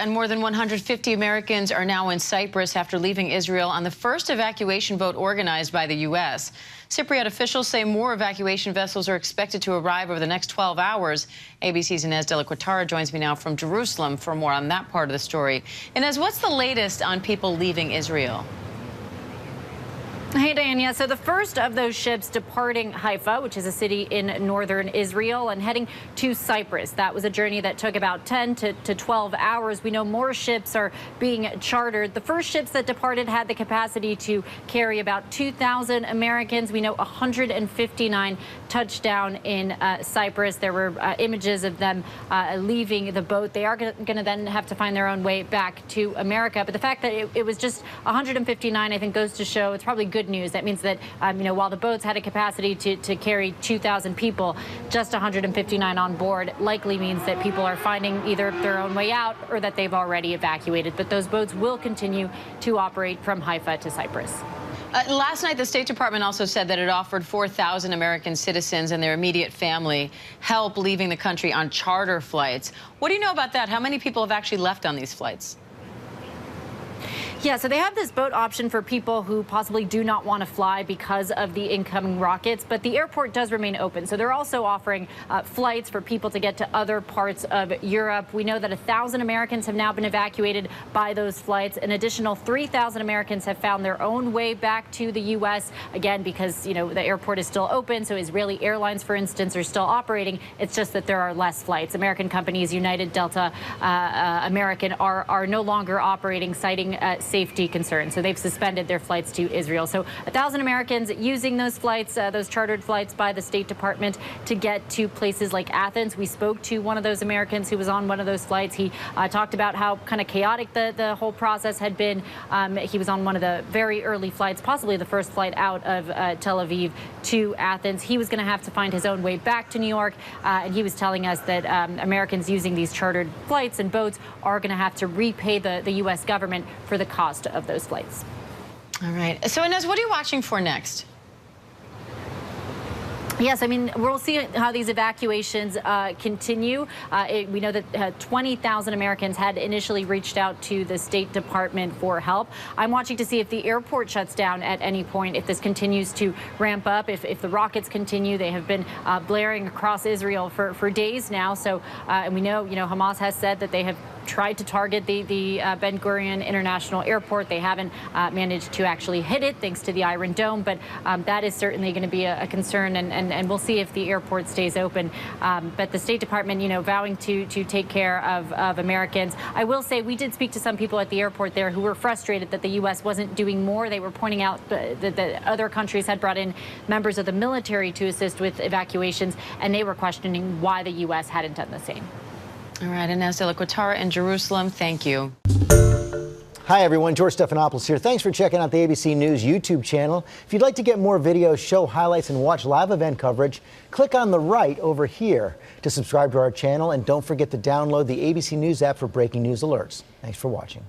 And more than 150 Americans are now in Cyprus after leaving Israel on the first evacuation boat organized by the U.S. Cypriot officials say more evacuation vessels are expected to arrive over the next 12 hours. ABC's Inez de la Quatara joins me now from Jerusalem for more on that part of the story. Inez, what's the latest on people leaving Israel? Hey, Diane. So the first of those ships departing Haifa, which is a city in northern Israel, and heading to Cyprus. That was a journey that took about 10 to 12 hours. We know more ships are being chartered. The first ships that departed had the capacity to carry about 2,000 Americans. We know 159 touched down in Cyprus. There were images of them leaving the boat. They are going to then have to find their own way back to America. But the fact that it was just 159, I think, goes to show it's probably good news. That means that, while the boats had a capacity to carry 2,000 people, just 159 on board likely means that people are finding either their own way out or that they've already evacuated. But those boats will continue to operate from Haifa to Cyprus. Last night, the State Department also said that it offered 4,000 American citizens and their immediate family help leaving the country on charter flights. What do you know about that? How many people have actually left on these flights? Yeah, so they have this boat option for people who possibly do not want to fly because of the incoming rockets, but the airport does remain open. So they're also offering flights for people to get to other parts of Europe. We know that 1,000 Americans have now been evacuated by those flights. An additional 3,000 Americans have found their own way back to the U.S., again, because, the airport is still open. So Israeli airlines, for instance, are still operating. It's just that there are less flights. American companies, United, Delta, American, are no longer operating, citing safety concerns. So they've suspended their flights to Israel. So 1,000 Americans using those flights, those chartered flights by the State Department to get to places like Athens. We spoke to one of those Americans who was on one of those flights. He talked about how kind of chaotic the whole process had been. He was on one of the very early flights, possibly the first flight out of Tel Aviv to Athens. He was going to have to find his own way back to New York. And he was telling us that Americans using these chartered flights and boats are going to have to repay the U.S. government for the cost of those flights. All right. So, Inez, what are you watching for next? Yes, we'll see how these evacuations continue. We know that 20,000 Americans had initially reached out to the State Department for help. I'm watching to see if the airport shuts down at any point, if this continues to ramp up, if the rockets continue. They have been blaring across Israel for days now. So, and we know, Hamas has said that they have tried to target the Ben Gurion International Airport. They haven't managed to actually hit it, thanks to the Iron Dome. But that is certainly going to be a concern, and we'll see if the airport stays open. But the State Department, vowing to take care of Americans. I will say we did speak to some people at the airport there who were frustrated that the U.S. wasn't doing more. They were pointing out that other countries had brought in members of the military to assist with evacuations, and they were questioning why the U.S. hadn't done the same. All right, Inez de la Quatara in Jerusalem, thank you. Hi, everyone. George Stephanopoulos here. Thanks for checking out the ABC News YouTube channel. If you'd like to get more videos, show highlights, and watch live event coverage, click on the right over here to subscribe to our channel. And don't forget to download the ABC News app for breaking news alerts. Thanks for watching.